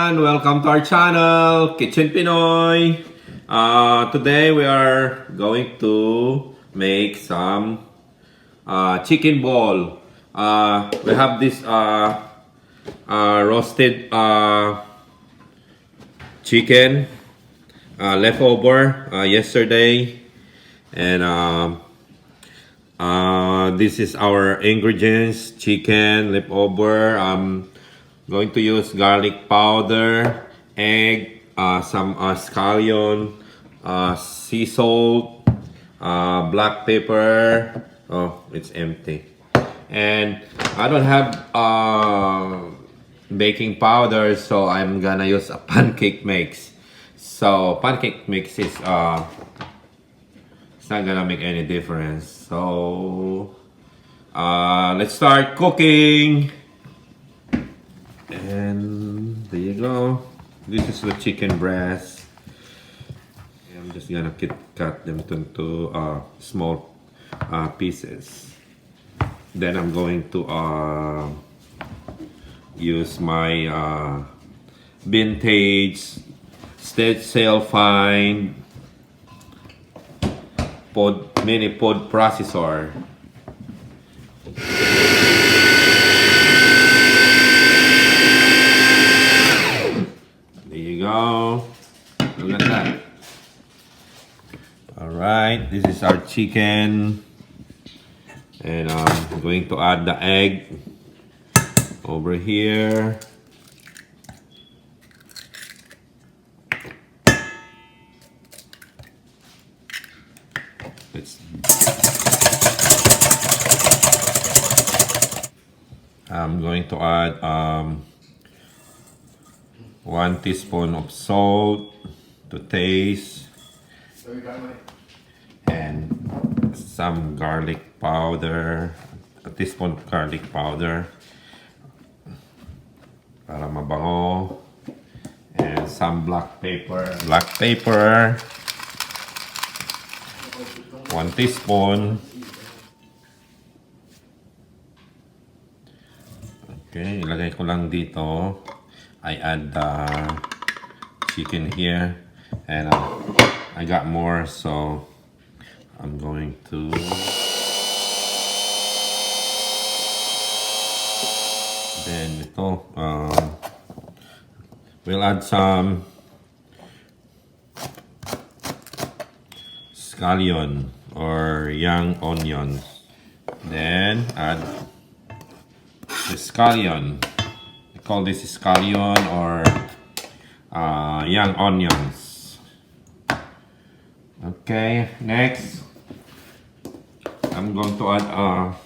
everyone! Welcome to our channel, Kitchen Pinoy. Today we are going to make some chicken ball. We have this roasted chicken leftover yesterday, and this is our ingredients: chicken leftover. Going to use garlic powder, egg, some scallion, sea salt, black pepper. Oh, it's empty. And I don't have baking powder, so I'm gonna use a pancake mix. So pancake mix is it's not gonna make any difference. So let's start cooking. And there you go. This is the chicken breast. I'm just gonna cut them into small pieces. Then I'm going to use my vintage sale fine mini pod processor. Go. Look at that. Alright, this is our chicken. And I'm going to add the egg over here. I'm going to add 1 teaspoon of salt to taste, and some garlic powder, a teaspoon of garlic powder para mabango, and some black pepper, 1 teaspoon. Okay, ilagay ko lang dito. I add the chicken here, and I got more, so I'm going to then ito we'll add some scallion or young onions, then add the scallion. Call this scallion or young onions. Okay, next I'm going to add a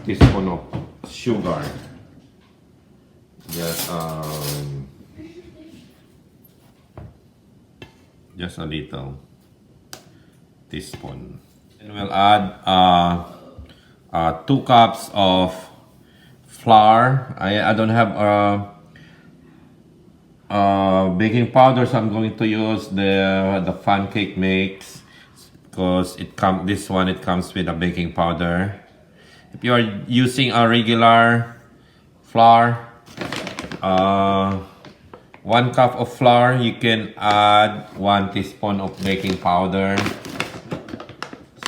teaspoon of sugar. Just a little teaspoon. And we'll add 2 cups of flour. I don't have baking powder, so I'm going to use the pancake mix because it comes with a baking powder. If you are using a regular flour, 1 cup of flour, you can add 1 teaspoon of baking powder.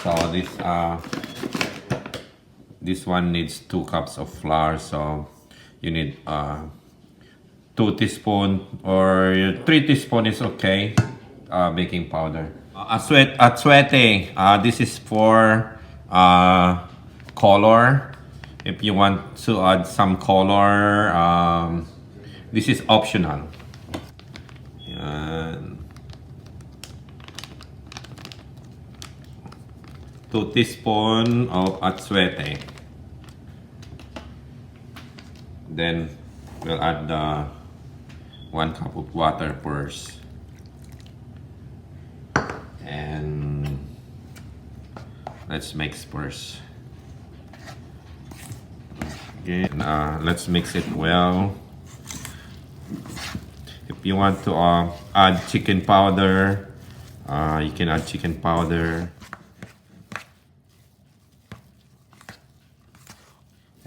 So this one needs 2 cups of flour, so you need 2 teaspoons or 3 teaspoons is okay. Baking powder. ASUETE. This is for color. If you want to add some color, this is optional. Yan. 2 teaspoons of ASUETE. Then we'll add the 1 cup of water first, and let's mix first. Okay, let's mix it well. If you want to add chicken powder, you can add chicken powder.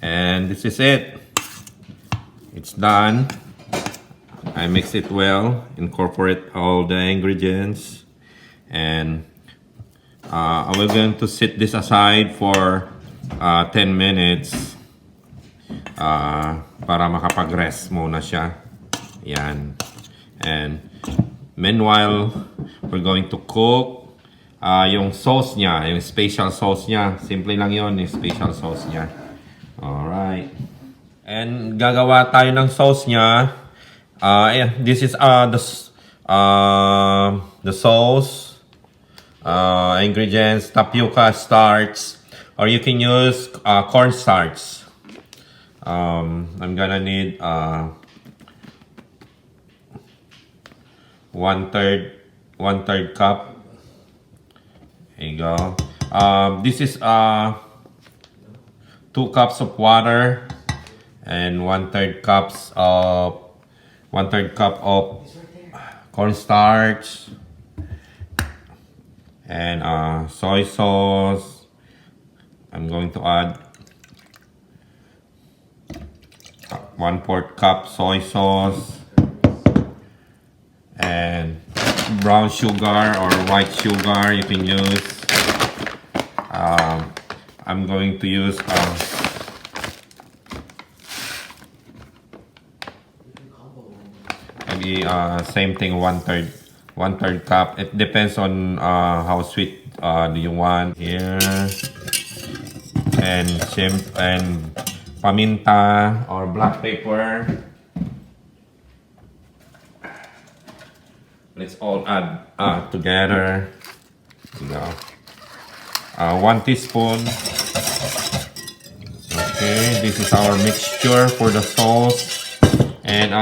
And this is it. It's done. I mix it well, incorporate all the ingredients, and we're going to set this aside for 10 minutes para makapag-rest muna siya. Yan. And meanwhile, we're going to cook yung sauce niya, yung special sauce niya. Simple lang yun, yung special sauce niya. Alright. And gagawa tayo ng sauce niya. This is the sauce. Ingredients, tapioca starch, or you can use cornstarch. I'm gonna need 1/3 cup. There you go. This is 2 cups of water and 1/3 cup of cornstarch. And soy sauce. I'm going to add 1/4 cup soy sauce. And brown sugar or white sugar you can use. I'm going to use maybe same thing, 1/3 cup. It depends on how sweet do you want here. And paminta or black pepper. Let's all add together. You know, 1 teaspoon. Okay, this is our mixture for the sauce. And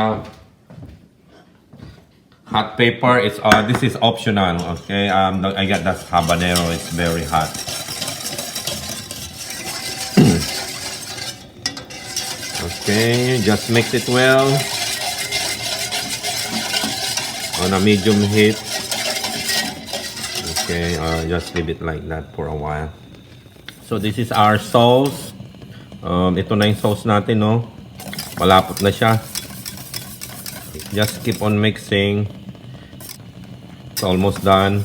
hot pepper is this is optional. Okay, I got that habanero. It's very hot. Okay, just mix it well on a medium heat. Okay, just leave it like that for a while. So this is our sauce. Ito na yung sauce natin, no? Malapot na siya. Just keep on mixing. It's almost done.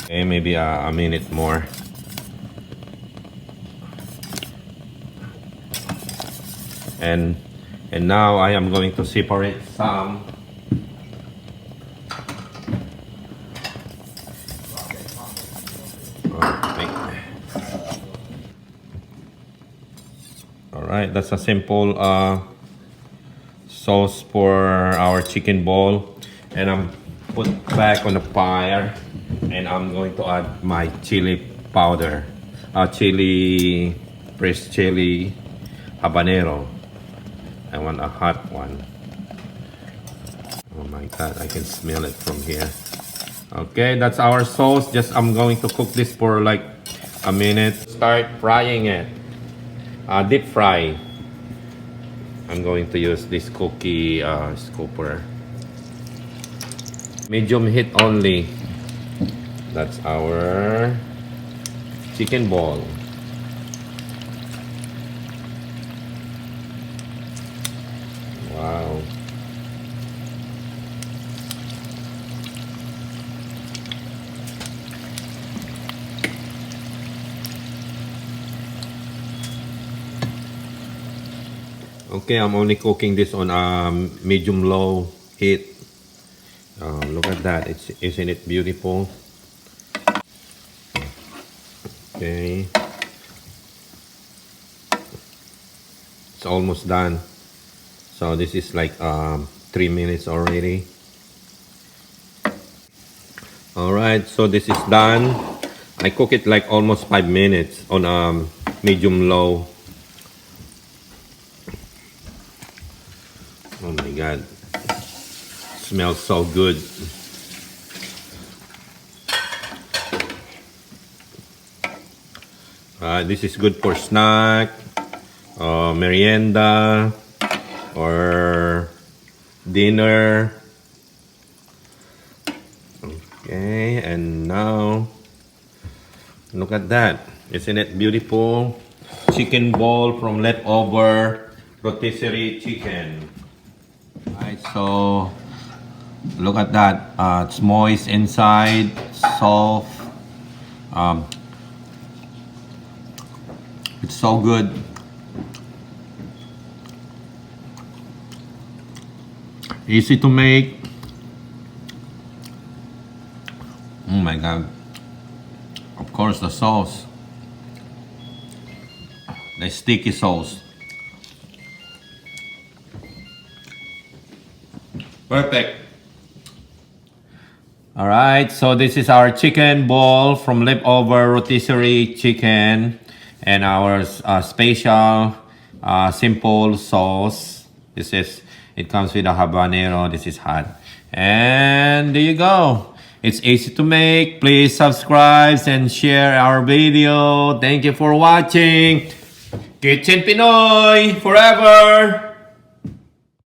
Okay, maybe a minute more. And now I am going to separate some. Alright, that's a simple sauce for our chicken ball. And I'm put back on the fire. And I'm going to add my chili powder. Pressed chili habanero. I want a hot one. Oh my god, I can smell it from here. Okay, that's our sauce. I'm going to cook this for like a minute. Start frying it. Deep fry. I'm going to use this cookie scooper. Medium heat only. That's our chicken ball. Wow. Okay, I'm only cooking this on medium-low heat. Look at that. Isn't it beautiful? Okay. It's almost done. So this is like 3 minutes already. Alright, so this is done. I cook it like almost 5 minutes on medium-low. Oh my god, smells so good. This is good for snack, merienda, or dinner. Okay, and now look at that. Isn't it beautiful? Chicken ball from leftover rotisserie chicken. So look at that. It's moist inside, soft. It's so good. Easy to make. Oh my god. Of course, the sauce. The sticky sauce. Perfect. Alright, so this is our chicken ball from leftover rotisserie chicken and our special simple sauce. It comes with a habanero. This is hot. And there you go. It's easy to make. Please subscribe and share our video. Thank you for watching. Kitchen Pinoy forever!